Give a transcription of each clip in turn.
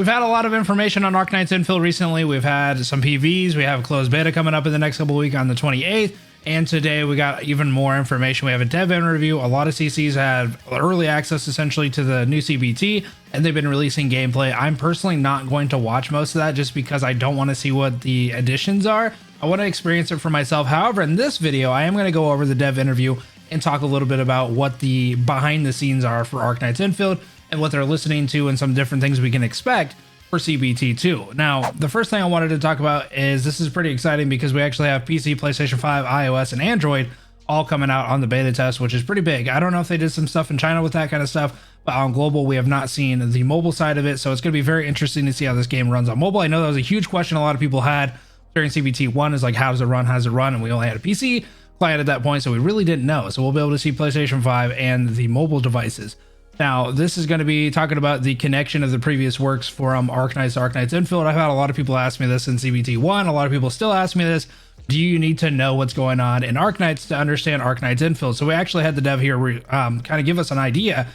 We've had a lot of information on Arknights Endfield recently. We've had some PVs. We have a closed beta coming up in the next couple of weeks on the 28th. And today we got even more information. We have a dev interview. A lot of CCs have early access essentially to the new CBT, and they've been releasing gameplay. I'm personally not going to watch most of that just because I don't want to see what the additions are. I want to experience it for myself. However, in this video, I am going to go over the dev interview and talk a little bit about what the behind the scenes are for Arknights Endfield and what they're listening to and some different things we can expect for CBT2. Now, the first thing I wanted to talk about is this is pretty exciting because we actually have PC, PlayStation 5, iOS, and Android all coming out on the beta test, which is pretty big. I don't know if they did some stuff in China with that kind of stuff, but on global, we have not seen the mobile side of it. So it's going to be very interesting to see how this game runs on mobile. I know that was a huge question a lot of people had during CBT1 is like, how does it run? How does it run? And we only had a PC client at that point, so we really didn't know. So we'll be able to see PlayStation 5 and the mobile devices. Now, this is going to be talking about the connection of the previous works from Arknights to Arknights Endfield. I've had a lot of people ask me this in CBT1. A lot of people still ask me this. Do you need to know what's going on in Arknights to understand Arknights Endfield? So we actually had the dev here kind of give us an idea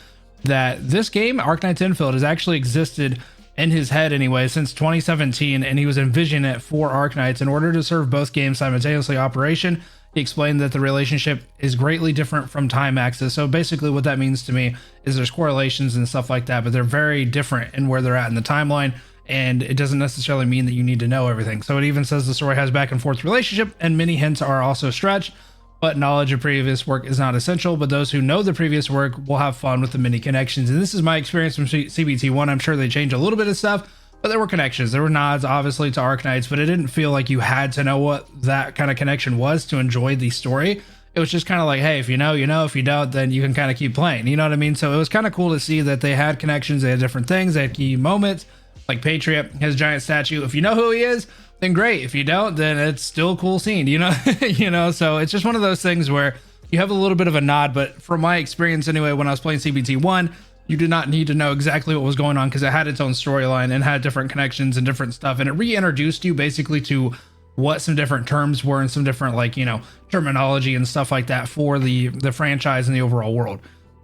that this game, Arknights Endfield, has actually existed in his head anyway since 2017, and he was envisioning it for Arknights in order to serve both games simultaneously operation. He explained that the relationship is greatly different from time axis. So basically what that means to me is there's correlations and stuff like that, but they're very different in where they're at in the timeline. And it doesn't necessarily mean that you need to know everything. So it even says the story has back and forth relationship and many hints are also stretched, but knowledge of previous work is not essential. But those who know the previous work will have fun with the many connections. And this is my experience from CBT1. I'm sure they changed a little bit of stuff, but there were connections. There were nods, obviously, to Arknights, but it didn't feel like you had to know what that kind of connection was to enjoy the story. It was just kind of like, hey, if you know, you know. If you don't, then you can kind of keep playing. You know what I mean? So it was kind of cool to see that they had connections. They had different things. They had key moments, like Patriot, his giant statue. If you know who he is, then great. If you don't, then it's still a cool scene, you know? So it's just one of those things where you have a little bit of a nod. But from my experience anyway, when I was playing CBT1, you did not need to know exactly what was going on because it had its own storyline and had different connections and different stuff. And it reintroduced you basically to what some different terms were and some different, like, you know, terminology and stuff like that for the franchise and the overall world.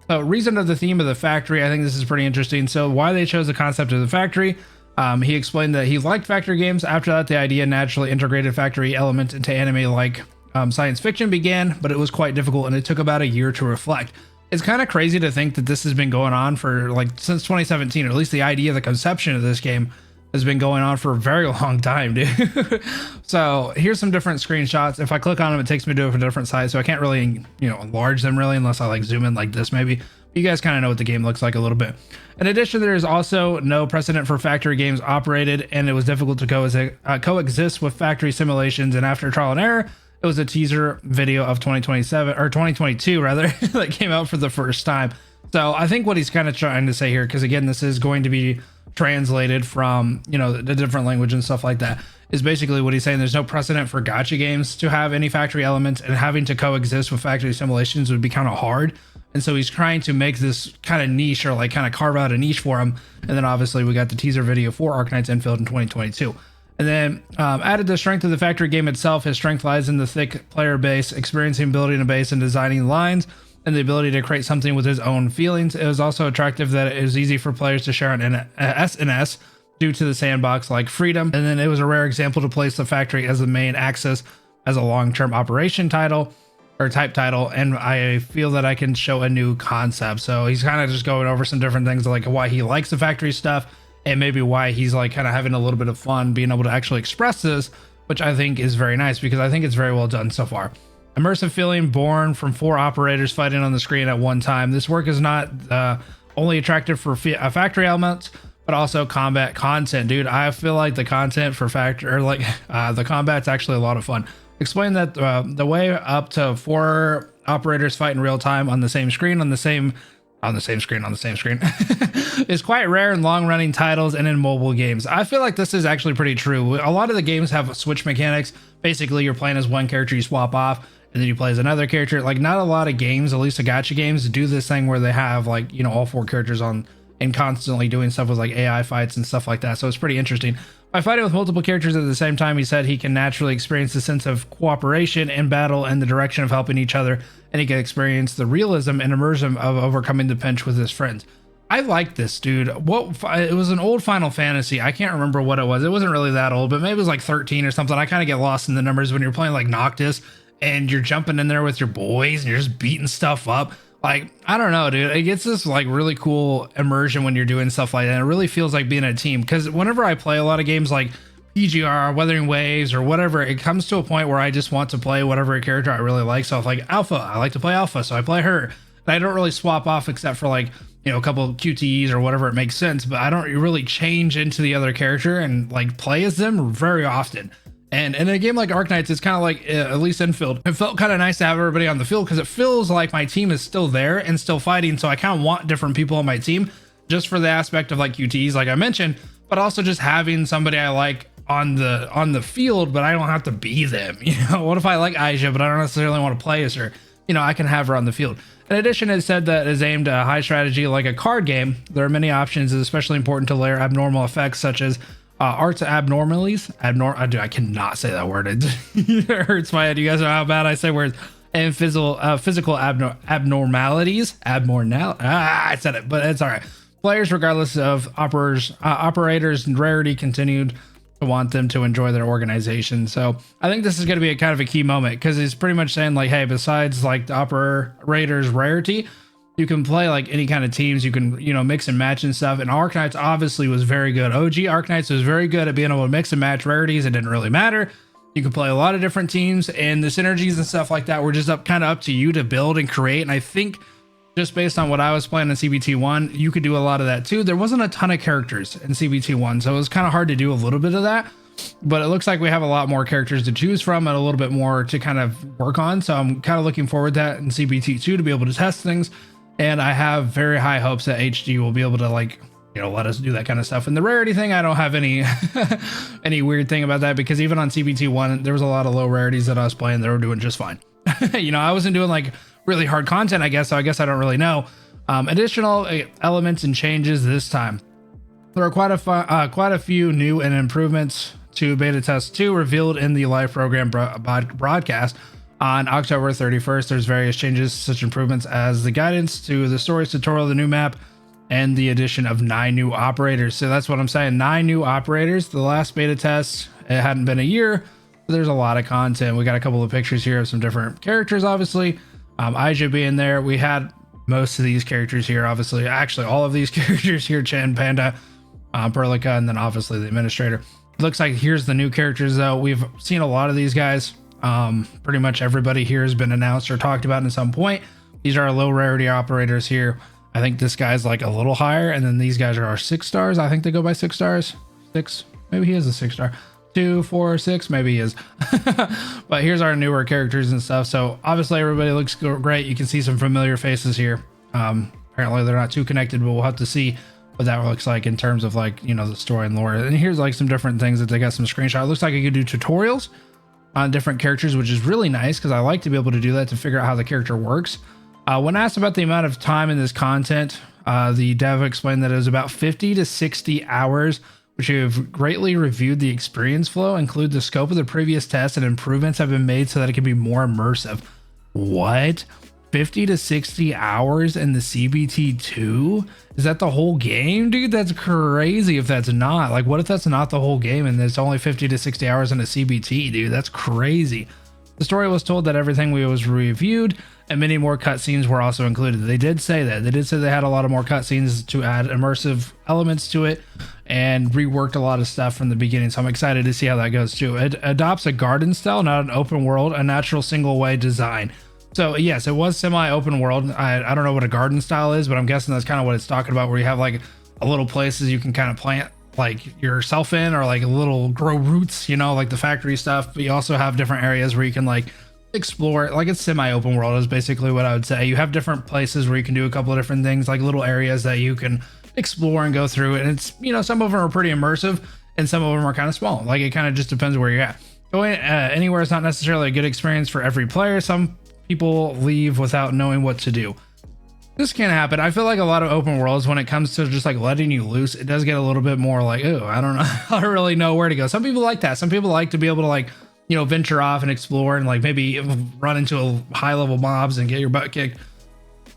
So reason of the theme of the factory, I think this is pretty interesting. So why they chose the concept of the factory, he explained that he liked factory games. After that, the idea naturally integrated factory element into anime like science fiction began, but it was quite difficult and it took about a year to reflect. It's kind of crazy to think that this has been going on for like since 2017, or at least the idea, the conception of this game has been going on for a very long time, dude. So here's some different screenshots. If I click on them, it takes me to a different side. So I can't really, you know, enlarge them really unless I like zoom in like this maybe. You guys kind of know what the game looks like a little bit. In addition, there is also no precedent for factory games operated, and it was difficult to coexist with factory simulations. And after trial and error, it was a teaser video of 2027 or 2022 rather that came out for the first time. So I think what he's kind of trying to say here, because again, this is going to be translated from, you know, the different language and stuff like that, is basically what he's saying. There's no precedent for gacha games to have any factory elements, and having to coexist with factory simulations would be kind of hard. And so he's trying to make this kind of niche, or like kind of carve out a niche for him. And then obviously we got the teaser video for Arknights Endfield in 2022. And then added the strength of the factory game itself. His strength lies in the thick player base, experiencing building a base and designing lines, and the ability to create something with his own feelings. It was also attractive that it was easy for players to share an SNS due to the sandbox-like freedom. And then it was a rare example to place the factory as the main axis as a long-term operation title or type title. And I feel that I can show a new concept. So he's kind of just going over some different things like why he likes the factory stuff, and maybe why he's like kind of having a little bit of fun being able to actually express this, which I think is very nice because I think it's very well done so far. Immersive feeling born from 4 operators fighting on the screen at one time. This work is not only attractive for factory elements, but also combat content. Dude, I feel like the content for factory, or like the combat's actually a lot of fun. Explain that the way up to 4 operators fight in real time on the same screen, on the same screen is quite rare in long-running titles and in mobile games. I feel like this is actually pretty true. A lot of the games have switch mechanics. Basically, you're playing as one character, you swap off, and then you play as another character. Like, not a lot of games, at least the gacha games, do this thing where they have, like, you know, all 4 characters on and constantly doing stuff with like AI fights and stuff like that. So it's pretty interesting. By fighting with multiple characters at the same time, he said he can naturally experience the sense of cooperation in battle and the direction of helping each other, and he can experience the realism and immersion of overcoming the pinch with his friends. I like this, dude. It was an old Final Fantasy. I can't remember what it was. It wasn't really that old, but maybe it was like 13 or something. I kind of get lost in the numbers when you're playing like Noctis and you're jumping in there with your boys and you're just beating stuff up. Like, I don't know, dude. It gets this like really cool immersion when you're doing stuff like that. It really feels like being a team, because whenever I play a lot of games like PGR, Wuthering Waves, or whatever, it comes to a point where I just want to play whatever character I really like. So if like Alpha, I like to play Alpha, so I play her. And I don't really swap off except for like, you know, a couple of QTEs or whatever, it makes sense, but I don't really change into the other character and like play as them very often. And in a game like Arknights, it's kind of like, at least Endfield, it felt kind of nice to have everybody on the field, because it feels like my team is still there and still fighting. So I kind of want different people on my team just for the aspect of like QTEs, like I mentioned, but also just having somebody I like on the field, but I don't have to be them. You know, what if I like Aisha, but I don't necessarily want to play as her? You know, I can have her on the field. In addition, it said that is aimed at high strategy like a card game. There are many options. It's especially important to layer abnormal effects such as arts abnormalities. Dude, I cannot say that word. It hurts my head. You guys know how bad I say words. And physical abnormalities. I said it, but it's all right. Players, regardless of operators and rarity, continued to want them to enjoy their organization. So I think this is going to be a kind of a key moment, because he's pretty much saying like, hey, besides like the operators rarity, you can play like any kind of teams. You can, you know, mix and match and stuff. And Arknights obviously was very good. OG Arknights was very good at being able to mix and match rarities. It didn't really matter. You could play a lot of different teams, and the synergies and stuff like that were just kind of up to you to build and create. And I think just based on what I was playing in CBT1, you could do a lot of that too. There wasn't a ton of characters in CBT1, so it was kind of hard to do a little bit of that, but it looks like we have a lot more characters to choose from and a little bit more to kind of work on. So I'm kind of looking forward to that in CBT2 to be able to test things. And I have very high hopes that HG will be able to, like, you know, let us do that kind of stuff. And the rarity thing, I don't have any any weird thing about that, because even on CBT1, there was a lot of low rarities that I was playing that were doing just fine. You know, I wasn't doing like really hard content, I guess, so I guess I don't really know. Additional elements and changes this time. There are quite a few new and improvements to beta test 2 revealed in the live program broadcast on October 31st. There's various changes, such improvements as the guidance to the stories tutorial, the new map, and the addition of 9 new operators. So that's what I'm saying, 9 new operators. The last beta test, it hadn't been a year, but there's a lot of content. We got a couple of pictures here of some different characters, obviously. Aisha being there. We had most of these characters here, obviously. Actually, all of these characters here, Chen, Panda, Perlica, and then obviously the administrator. It looks like here's the new characters, though. We've seen a lot of these guys. Pretty much everybody here has been announced or talked about at some point. These are our low rarity operators here. I think this guy's like a little higher, and then these guys are our 6 stars. I think they go by 6 stars. 6, maybe he is a 6 star. 2, 4, 6, maybe he is. But here's our newer characters and stuff. So obviously everybody looks great. You can see some familiar faces here. Apparently they're not too connected, but we'll have to see what that looks like in terms of, like, you know, the story and lore. And here's like some different things that they got some screenshots. It looks like you could do tutorials on different characters, which is really nice, because I like to be able to do that to figure out how the character works. When asked about the amount of time in this content, the dev explained that it was about 50 to 60 hours, which have greatly reviewed the experience flow, include the scope of the previous tests, and improvements have been made so that it can be more immersive. What? 50 to 60 hours in the CBT2? Is that the whole game, dude? That's crazy if that's not. Like, what if that's not the whole game and there's only 50 to 60 hours in a CBT, dude? That's crazy. The story was told that everything was reviewed and many more cutscenes were also included. They did say that. They did say they had a lot of more cutscenes to add immersive elements to it and reworked a lot of stuff from the beginning. So I'm excited to see how that goes too. It adopts a garden style, not an open world, a natural single way design. So yes, it was semi-open world. I don't know what a garden style is, but I'm guessing that's kind of what it's talking about, where you have like a little places you can kind of plant like yourself in, or like a little grow roots, you know, like the factory stuff. But you also have different areas where you can like explore. Like, it's semi-open world is basically what I would say. You have different places where you can do a couple of different things, like little areas that you can explore and go through. And it's, you know, some of them are pretty immersive and some of them are kind of small. Like, it kind of just depends where you're at. Going anywhere is not necessarily a good experience for every player. Some people leave without knowing what to do. This can happen. I feel like a lot of open worlds, when it comes to just like letting you loose, it does get a little bit more like, oh, I don't know. I don't really know where to go. Some people like that. Some people like to be able to, like, you know, venture off and explore and like maybe run into a high level mobs and get your butt kicked.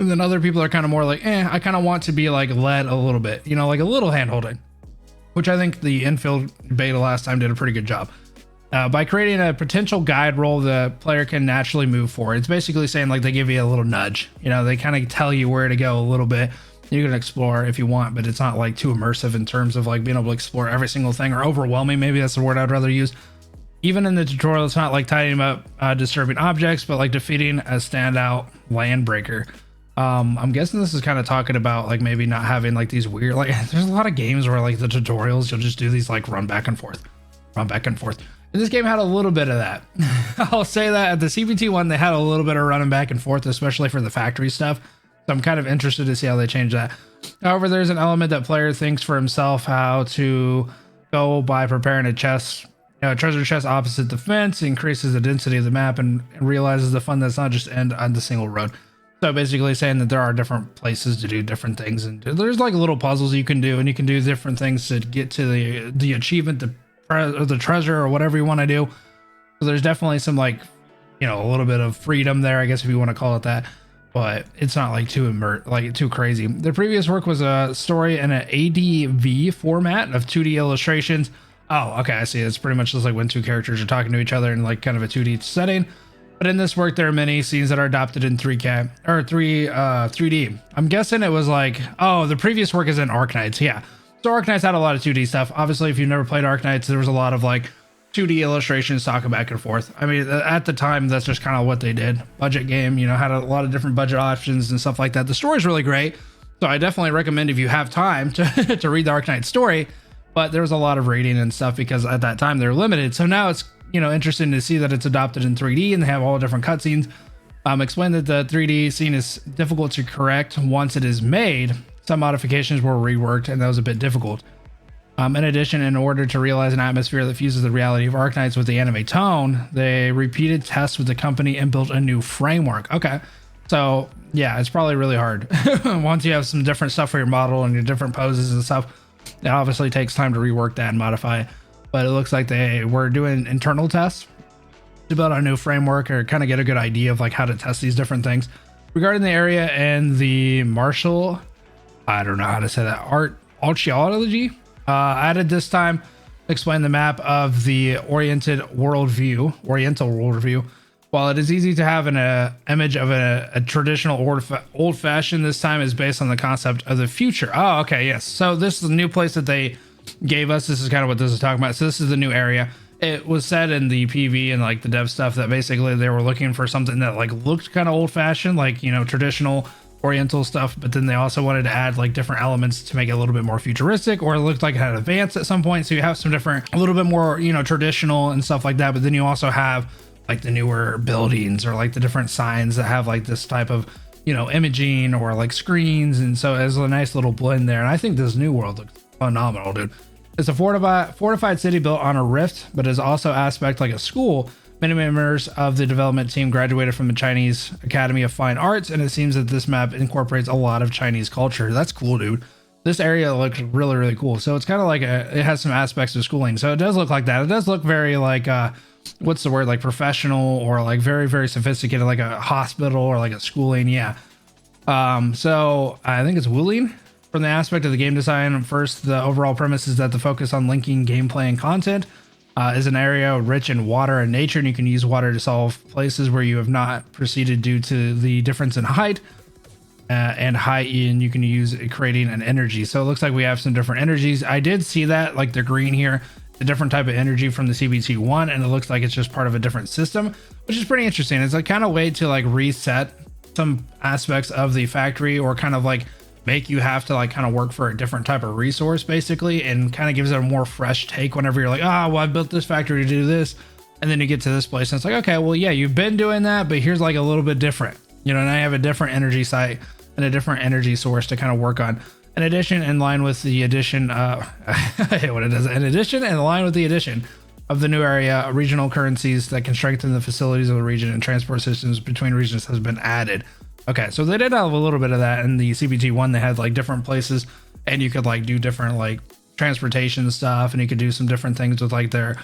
And then other people are kind of more like, I kind of want to be like led a little bit, you know, like a little hand holding, which I think the Endfield beta last time did a pretty good job. By creating a potential guide role the player can naturally move forward. It's basically saying like they give you a little nudge, you know, they kind of tell you where to go a little bit. You can explore if you want, but it's not like too immersive in terms of like being able to explore every single thing, or overwhelming. Maybe that's the word I'd rather use. Even in the tutorial, it's not like tidying up disturbing objects, but like defeating a standout land breaker. I'm guessing this is kind of talking about like maybe not having like these weird, like there's a lot of games where like the tutorials, you'll just do these like run back and forth. And this game had a little bit of that. I'll say that at the CBT one, they had a little bit of running back and forth, especially for the factory stuff. So I'm kind of interested to see how they change that. However, there's an element that player thinks for himself how to go by preparing a chest, treasure chest opposite the fence, increases the density of the map, and realizes the fun that's not just end on the single road. So basically saying that there are different places to do different things, and there's like little puzzles you can do, and you can do different things to get to the achievement, the treasure, or whatever you want to do. So there's definitely some like, a little bit of freedom there, I guess, if you want to call it that. But it's not like too crazy. The previous work was a story in an ADV format of 2D illustrations. Oh, okay, I see. It's pretty much just like when two characters are talking to each other in like kind of a 2D setting. But in this work, there are many scenes that are adopted in 3K or 3D. I'm guessing it was like, the previous work is in Arknights. Yeah. So Arknights had a lot of 2D stuff. Obviously, if you've never played Arknights, there was a lot of like 2D illustrations talking back and forth. I mean, at the time, that's just kind of what they did. Budget game, had a lot of different budget options and stuff like that. The story's really great. So I definitely recommend, if you have time, to to read the Arknights story. But there's a lot of reading and stuff because at that time they're limited. So now it's, interesting to see that it's adopted in 3D and they have all different cutscenes. Explain that the 3D scene is difficult to correct once it is made. Some modifications were reworked and that was a bit difficult. In addition, in order to realize an atmosphere that fuses the reality of Arknights with the anime tone, they repeated tests with the company and built a new framework. Okay. So yeah, it's probably really hard. Once you have some different stuff for your model and your different poses and stuff, it obviously takes time to rework that and modify it. But it looks like they were doing internal tests to build a new framework or kind of get a good idea of like how to test these different things. Regarding the area and the martial, I don't know how to say that, archaeology, added this time, explain the map of the oriental worldview. While it is easy to have an image of a traditional old-fashioned, this time is based on the concept of the future. Oh, okay, yes. So this is a new place that they gave us. This is kind of what this is talking about. So this is the new area. It was said in the PV and like the dev stuff that basically they were looking for something that like looked kind of old-fashioned, like, traditional oriental stuff, but then they also wanted to add like different elements to make it a little bit more futuristic, or it looked like it had advanced at some point. So you have some different, a little bit more, traditional and stuff like that. But then you also have like the newer buildings or like the different signs that have like this type of, imaging or like screens. And so it's a nice little blend there. And I think this new world looks phenomenal, dude. It's a fortified city built on a rift, but is also aspect like a school. Many members of the development team graduated from the Chinese Academy of Fine Arts, and it seems that this map incorporates a lot of Chinese culture. That's cool, dude. This area looks really, really cool. So it's kind of like it has some aspects of schooling. So it does look like that. It does look very like, what's the word? Like professional or like very, very sophisticated, like a hospital or like a schooling. Yeah. So I think it's Wuling. From the aspect of the game design, first, the overall premise is that the focus on linking gameplay and content is an area rich in water and nature, and you can use water to solve places where you have not proceeded due to the difference in height and you can use creating an energy. So it looks like we have some different energies. I did see that, like the green here, a different type of energy from the CBT1, and it looks like it's just part of a different system, which is pretty interesting. It's a kind of way to like reset some aspects of the factory, or kind of like make you have to like kind of work for a different type of resource basically, and kind of gives it a more fresh take whenever you're like, well, I built this factory to do this, and then you get to this place and it's like, okay, well, yeah, you've been doing that, but here's like a little bit different, and I have a different energy site and a different energy source to kind of work on. In addition, in line with the addition, I hate what it does. In addition, in line with the addition of the new area, regional currencies that can strengthen the facilities of the region and transport systems between regions has been added. Okay, so they did have a little bit of that in the CBT1. They had like different places, and you could like do different like transportation stuff, and you could do some different things with like their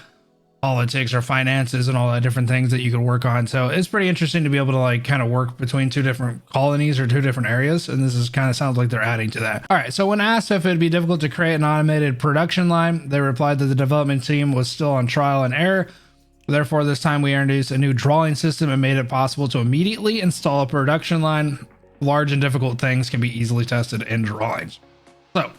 politics or finances and all that different things that you could work on. So it's pretty interesting to be able to like kind of work between two different colonies or two different areas. And this is kind of sounds like they're adding to that. All right. So when asked if it'd be difficult to create an automated production line, they replied that the development team was still on trial and error. Therefore, this time we introduced a new drawing system and made it possible to immediately install a production line. Large and difficult things can be easily tested in drawings. So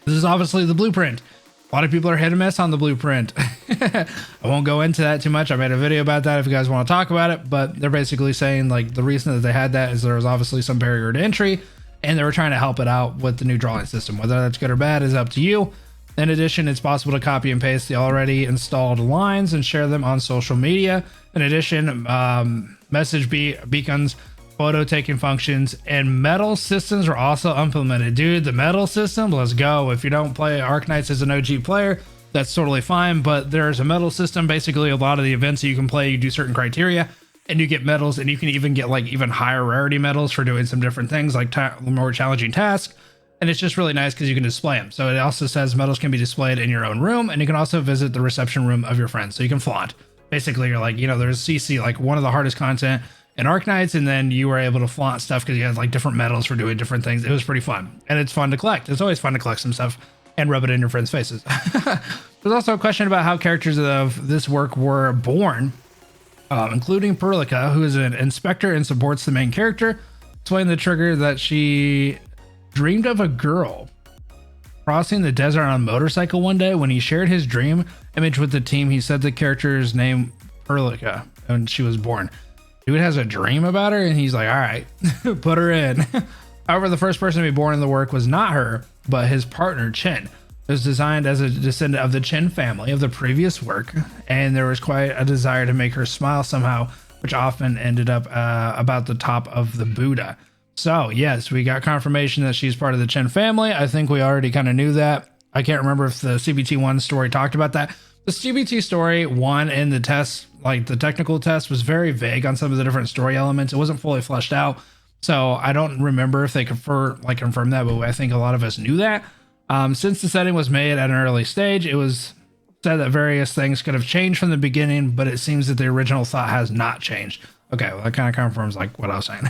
this is obviously the blueprint. A lot of people are hit and miss on the blueprint. I won't go into that too much. I made a video about that if you guys want to talk about it, but they're basically saying like the reason that they had that is there was obviously some barrier to entry and they were trying to help it out with the new drawing system. Whether that's good or bad is up to you. In addition, it's possible to copy and paste the already installed lines and share them on social media. In addition, message beacons, photo taking functions, and medal systems are also implemented. Dude, the medal system, let's go. If you don't play Arknights as an OG player, that's totally fine, but there's a medal system. Basically, a lot of the events that you can play, you do certain criteria and you get medals, and you can even get like even higher rarity medals for doing some different things like more challenging tasks. And it's just really nice because you can display them. So it also says medals can be displayed in your own room, and you can also visit the reception room of your friends. So you can flaunt. Basically, you're like, you know, there's CC, like one of the hardest content in Arknights, and then you were able to flaunt stuff because you had like different medals for doing different things. It was pretty fun, and it's fun to collect. It's always fun to collect some stuff and rub it in your friends' faces. There's also a question about how characters of this work were born, including Perlica, who is an inspector and supports the main character. Explain the trigger that she dreamed of a girl crossing the desert on a motorcycle one day. When he shared his dream image with the team, he said the character's name Perlica, and she was born. Dude has a dream about her, and he's like, all right, put her in. However, the first person to be born in the work was not her, but his partner, Chen. It was designed as a descendant of the Chen family of the previous work, and there was quite a desire to make her smile somehow, which often ended up about the top of the Buddha. So, yes, we got confirmation that she's part of the Chen family. I think we already kind of knew that. I can't remember if the CBT1 story talked about that. The CBT story 1 in the test, like the technical test, was very vague on some of the different story elements. It wasn't fully fleshed out. So I don't remember if they confirmed that, but I think a lot of us knew that. Since the setting was made at an early stage, it was said that various things could have changed from the beginning, but it seems that the original thought has not changed. Okay, well, that kind of confirms like what I was saying.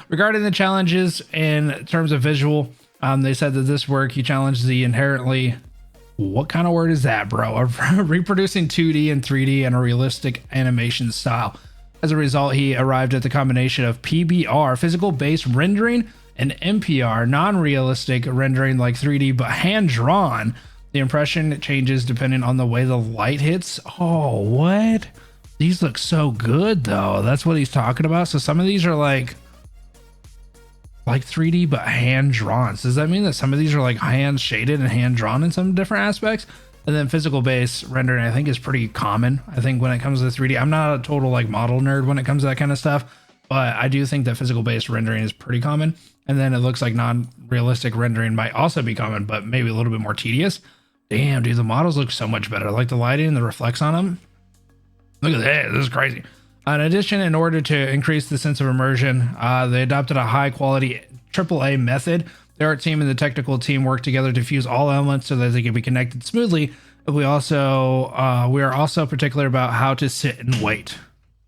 Regarding the challenges in terms of visual, they said that this work, he challenged the inherently, what kind of word is that, bro? Of reproducing 2D and 3D and a realistic animation style. As a result, he arrived at the combination of PBR, physical-based rendering, and NPR, non-realistic rendering like 3D, but hand-drawn. The impression changes depending on the way the light hits. Oh, what? These look so good, though. That's what he's talking about. So some of these are like 3D, but hand-drawn. So does that mean that some of these are like hand-shaded and hand-drawn in some different aspects? And then physical base rendering, I think, is pretty common. I think when it comes to 3D, I'm not a total like model nerd when it comes to that kind of stuff, but I do think that physical base rendering is pretty common. And then it looks like non-realistic rendering might also be common, but maybe a little bit more tedious. Damn, dude, the models look so much better. Like the lighting and the reflex on them. Look at that. This is crazy. In addition, in order to increase the sense of immersion, they adopted a high-quality AAA method. The art team and the technical team worked together to fuse all elements so that they can be connected smoothly. But we are also particular about how to sit and wait.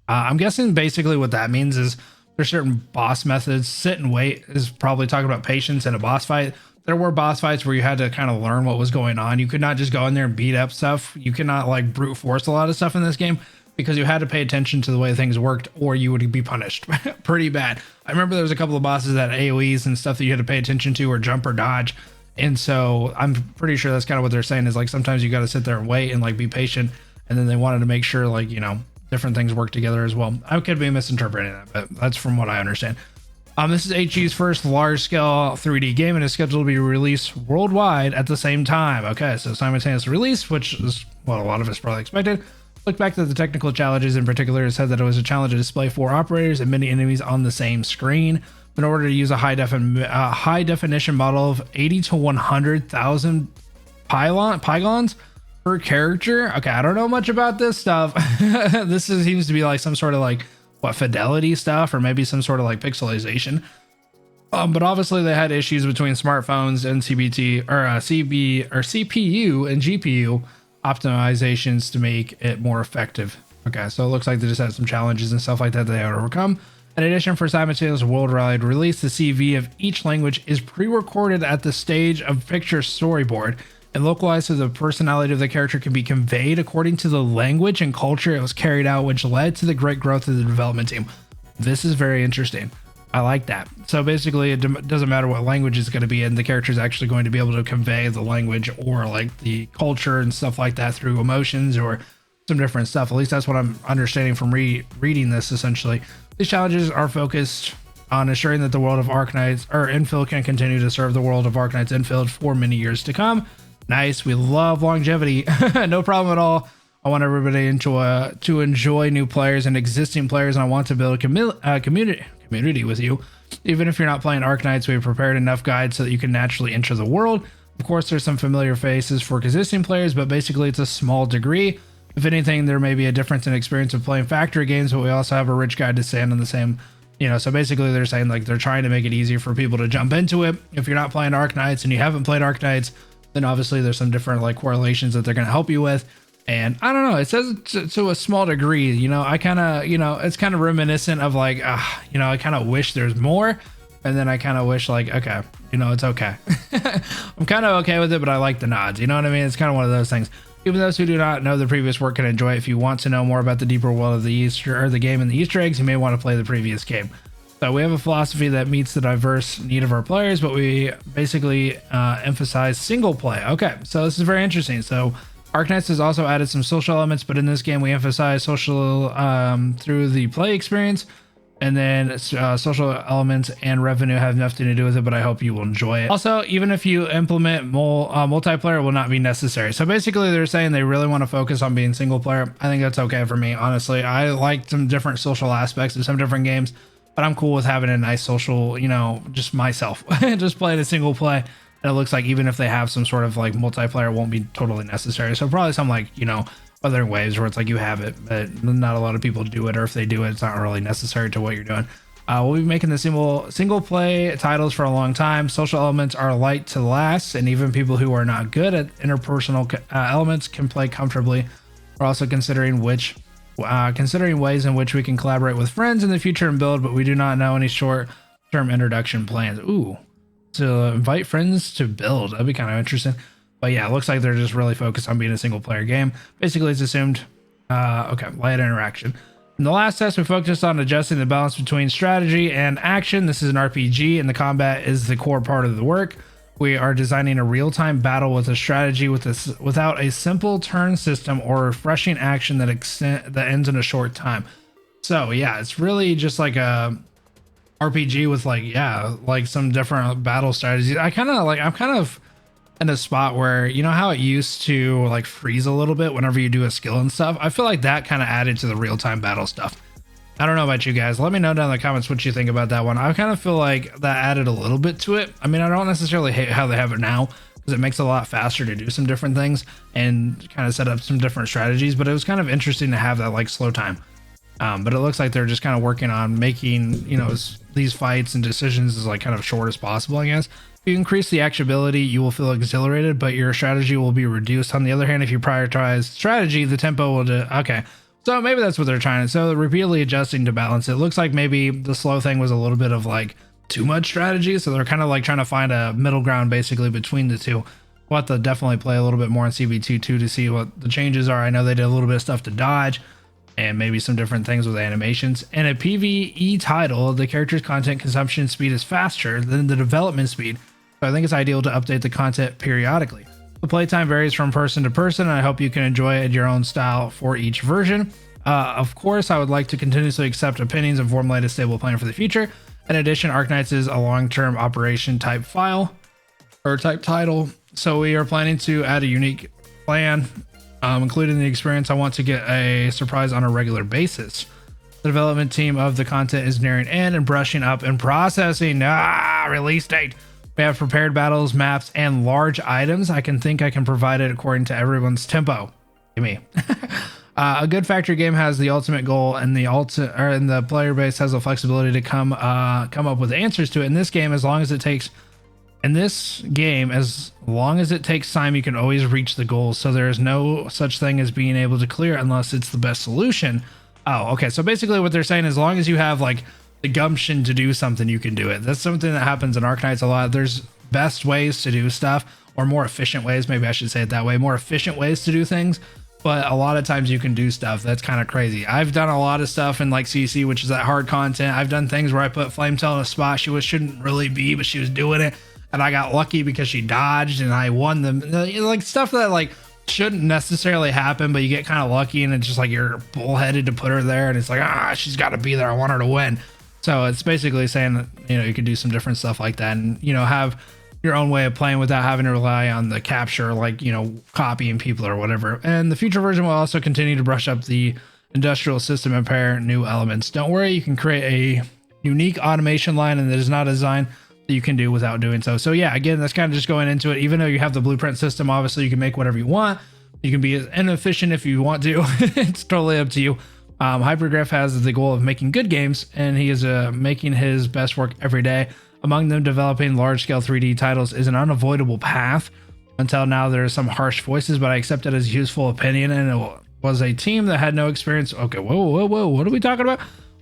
I'm guessing basically what that means is there's certain boss methods. Sit and wait is probably talking about patience in a boss fight. There were boss fights where you had to kind of learn what was going on. You could not just go in there and beat up stuff. You cannot like brute force a lot of stuff in this game, because you had to pay attention to the way things worked or you would be punished pretty bad. I remember there was a couple of bosses that AoEs and stuff that you had to pay attention to or jump or dodge. And so I'm pretty sure that's kind of what they're saying is like sometimes you got to sit there and wait and like be patient. And then they wanted to make sure like, you know, different things work together as well. I could be misinterpreting that, but that's from what I understand. This is HG's first large-scale 3D game and is scheduled to be released worldwide at the same time. Okay, so simultaneous release, which is what a lot of us probably expected. Look back to the technical challenges in particular. It said that it was a challenge to display 4 operators and many enemies on the same screen. In order to use a high definition model of 80 to 100,000 pylons per character. Okay, I don't know much about this stuff. Seems to be like some sort of like fidelity stuff, or maybe some sort of like pixelization. But obviously they had issues between smartphones and CPU and GPU. optimizations to make it more effective. Okay, so it looks like they just had some challenges and stuff like that they had to overcome. In addition, for simultaneous worldwide release, the CV of each language is pre-recorded at the stage of picture storyboard and localized so the personality of the character can be conveyed according to the language and culture it was carried out, which led to the great growth of the development team. This is very interesting. I like that. So basically, it doesn't matter what language it's going to be in, the character is actually going to be able to convey the language or like the culture and stuff like that through emotions or some different stuff. At least that's what I'm understanding from reading this, essentially. These challenges are focused on ensuring that the world of Arknights or Endfield can continue to serve the world of Arknights Endfield for many years to come. Nice. We love longevity. No problem at all. I want everybody to enjoy new players and existing players, and I want to build a community with you. Even if you're not playing Arknights, we've prepared enough guides so that you can naturally enter the world. Of course, there's some familiar faces for existing players, but basically it's a small degree. If anything, there may be a difference in experience of playing factory games, but we also have a rich guide to stand on the same, so basically they're saying like they're trying to make it easier for people to jump into it. If you're not playing Arknights and you haven't played Arknights, then obviously there's some different like correlations that they're going to help you with. And I don't know, it says to a small degree, I kind of, it's kind of reminiscent of like, I kind of wish there's more. And then I kind of wish like, okay, it's okay. I'm kind of okay with it, but I like the nods. You know what I mean? It's kind of one of those things. Even those who do not know the previous work can enjoy it. If you want to know more about the deeper world of the game and the Easter eggs, you may want to play the previous game. So we have a philosophy that meets the diverse need of our players, but we basically emphasize single play. Okay, so this is very interesting. So Arknights has also added some social elements, but in this game we emphasize social through the play experience. And then social elements and revenue have nothing to do with it, but I hope you will enjoy it. Also, even if you implement multiplayer, it will not be necessary. So basically they're saying they really want to focus on being single player. I think that's okay for me, honestly. I like some different social aspects of some different games, but I'm cool with having a nice social, just myself, just playing a single play. And it looks like even if they have some sort of like multiplayer, it won't be totally necessary. So probably some like, other ways where it's like you have it, but not a lot of people do it, or if they do it, it's not really necessary to what you're doing. We'll be making the single play titles for a long time. Social elements are light to last, and even people who are not good at interpersonal elements can play comfortably. We're also considering ways in which we can collaborate with friends in the future and build, but we do not know any short-term introduction plans. Ooh, to invite friends to build. That'd be kind of interesting. But yeah, it looks like they're just really focused on being a single player game. Basically, it's assumed, light interaction. In the last test, we focused on adjusting the balance between strategy and action. This is an RPG, and the combat is the core part of the work. We are designing a real-time battle with a strategy without a simple turn system or refreshing action that ends in a short time. So yeah, it's really just like a RPG with like some different battle strategies. I'm kind of in a spot where, how it used to like freeze a little bit whenever you do a skill and stuff. I feel like that kind of added to the real-time battle stuff. I don't know about you guys. Let me know down in the comments what you think about that one. I kind of feel like that added a little bit to it. I mean, I don't necessarily hate how they have it now, because it makes it a lot faster to do some different things and kind of set up some different strategies, but it was kind of interesting to have that like slow time. But it looks like they're just kind of working on making, these fights and decisions as like kind of short as possible, I guess. If you increase the actionability, you will feel exhilarated, but your strategy will be reduced. On the other hand, if you prioritize strategy, the tempo will okay. So maybe that's what they're trying to. So they're repeatedly adjusting to balance. It looks like maybe the slow thing was a little bit of like too much strategy. So they're kind of like trying to find a middle ground basically between the two. We'll have to definitely play a little bit more in CB2 too to see what the changes are. I know they did a little bit of stuff to dodge and maybe some different things with animations. In a PvE title, the character's content consumption speed is faster than the development speed. So I think it's ideal to update the content periodically. The playtime varies from person to person, and I hope you can enjoy it in your own style for each version. Of course, I would like to continuously accept opinions and formulate a stable plan for the future. In addition, Arknights is a long-term operation type file or type title, so we are planning to add a unique plan, including the experience. I want to get a surprise on a regular basis. The development team of the content is nearing end and brushing up and processing. Release date. We have prepared battles, maps, and large items. I can provide it according to everyone's tempo. Give me. A good factory game has the ultimate goal, and the player base has the flexibility to come up with answers to it. In this game, as long as it takes In this game, as long as it takes time, you can always reach the goals. So there is no such thing as being able to clear unless it's the best solution. Oh, okay. So basically what they're saying, as long as you have like the gumption to do something, you can do it. That's something that happens in Arknights a lot. There's best ways to do stuff, or more efficient ways. Maybe I should say it that way. More efficient ways to do things. But a lot of times you can do stuff that's kind of crazy. I've done a lot of stuff in like CC, which is that hard content. I've done things where I put Flametail in a spot shouldn't really be, but she was doing it. And I got lucky because she dodged and I won them. Like stuff that like shouldn't necessarily happen, but you get kind of lucky and it's just like you're bullheaded to put her there. And it's like, she's got to be there. I want her to win. So it's basically saying that, you can do some different stuff like that and, have your own way of playing without having to rely on the capture, like, copying people or whatever. And the future version will also continue to brush up the industrial system and pair new elements. Don't worry, you can create a unique automation line and that is not a design that you can do without doing so. So yeah, again, that's kind of just going into it. Even though you have the blueprint system, obviously you can make whatever you want. You can be as inefficient if you want to. It's totally up to you. Hypergriff has the goal of making good games, and he is making his best work every day. Among them, developing large-scale 3D titles is an unavoidable path. Until now, there are some harsh voices, but I accept it as useful opinion, and it was a team that had no experience. Okay, whoa, what are we talking about?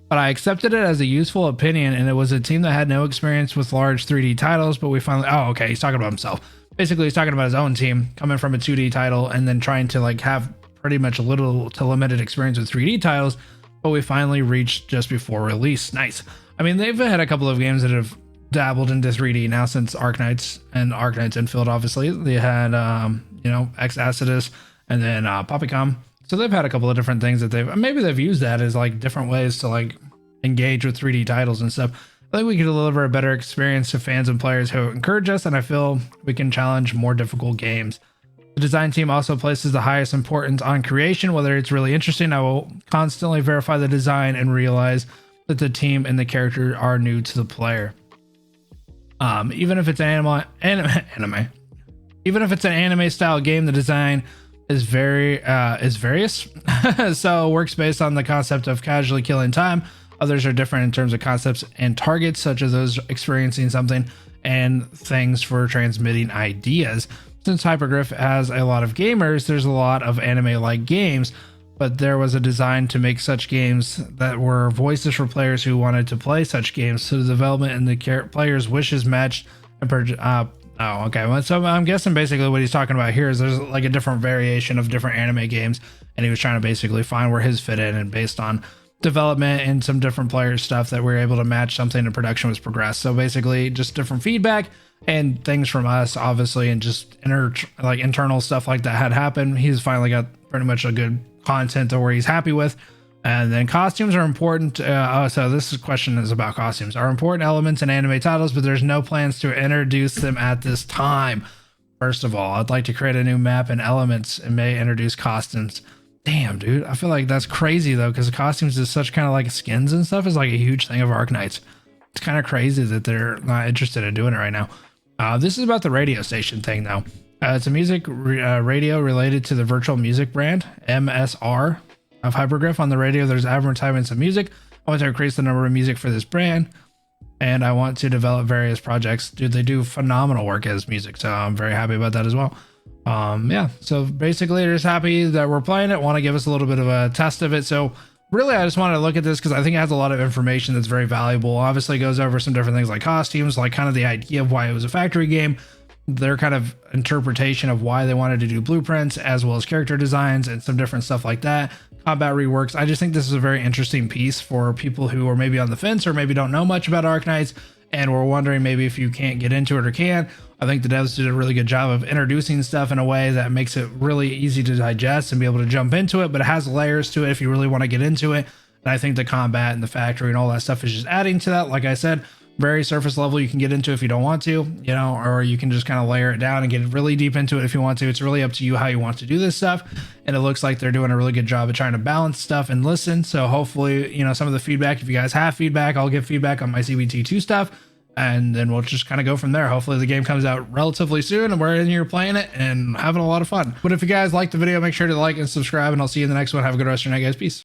But I accepted it as a useful opinion, and it was a team that had no experience with large 3D titles, but we finally... Oh, okay, he's talking about himself. Basically, he's talking about his own team coming from a 2D title and then trying to like have pretty much little to limited experience with 3D titles, but we finally reached just before release. Nice. I mean, they've had a couple of games that have dabbled into 3D now since Arknights and Arknights Endfield, obviously. They had, Ex Acidus and then Poppycom. So they've had a couple of different things that they've used that as like different ways to like engage with 3D titles and stuff. I think we can deliver a better experience to fans and players who encourage us, and I feel we can challenge more difficult games. The design team also places the highest importance on creation. Whether it's really interesting, I will constantly verify the design and realize that the team and the character are new to the player. Even if it's an even if it's an anime style game, the design is various. So it works based on the concept of casually killing time. Others are different in terms of concepts and targets, such as those experiencing something and things for transmitting ideas. Since Hypergriff has a lot of gamers, there's a lot of anime-like games, but there was a design to make such games that were voices for players who wanted to play such games, so the development and the players' wishes matched. Oh, okay. Well, so I'm guessing basically what he's talking about here is there's like a different variation of different anime games, and he was trying to basically find where his fit in, and based on development and some different player stuff that we're able to match something and production was progressed. So basically just different feedback and things from us, obviously, and just internal stuff like that had happened. He's finally got pretty much a good content to where he's happy with. And then costumes are important. So this question is about costumes. Are important elements in anime titles, but there's no plans to introduce them at this time. First of all, I'd like to create a new map and elements and may introduce costumes. Damn, dude. I feel like that's crazy, though, because costumes is such kind of like skins and stuff is like a huge thing of Arknights. It's kind of crazy that they're not interested in doing it right now. This is about the radio station thing, though. It's a music radio related to the virtual music brand, MSR, of Hypergriff. On the radio, there's advertisements of music. I want to increase the number of music for this brand, and I want to develop various projects. Dude, they do phenomenal work as music, so I'm very happy about that as well. Yeah, so basically they're just happy that we're playing it, want to give us a little bit of a test of it. So really, I just wanted to look at this because I think it has a lot of information that's very valuable. Obviously, it goes over some different things like costumes, like kind of the idea of why it was a factory game, their kind of interpretation of why they wanted to do blueprints, as well as character designs and some different stuff like that. Combat reworks. I just think this is a very interesting piece for people who are maybe on the fence or maybe don't know much about Arknights and we're wondering maybe if you can't get into it or can. I think the devs did a really good job of introducing stuff in a way that makes it really easy to digest and be able to jump into it, but it has layers to it if you really want to get into it. And I think the combat and the factory and all that stuff is just adding to that. Like I said, very surface level you can get into if you don't want to, you know, or you can just kind of layer it down and get really deep into it if you want to. It's really up to you how you want to do this stuff. And it looks like they're doing a really good job of trying to balance stuff and listen. So hopefully, you know, some of the feedback, if you guys have feedback, I'll give feedback on my CBT2 stuff. And then we'll just kind of go from there. Hopefully the game comes out relatively soon and we're in here playing it and having a lot of fun. But if you guys liked the video, make sure to like and subscribe, and I'll see you in the next one. Have a good rest of your night, guys. Peace.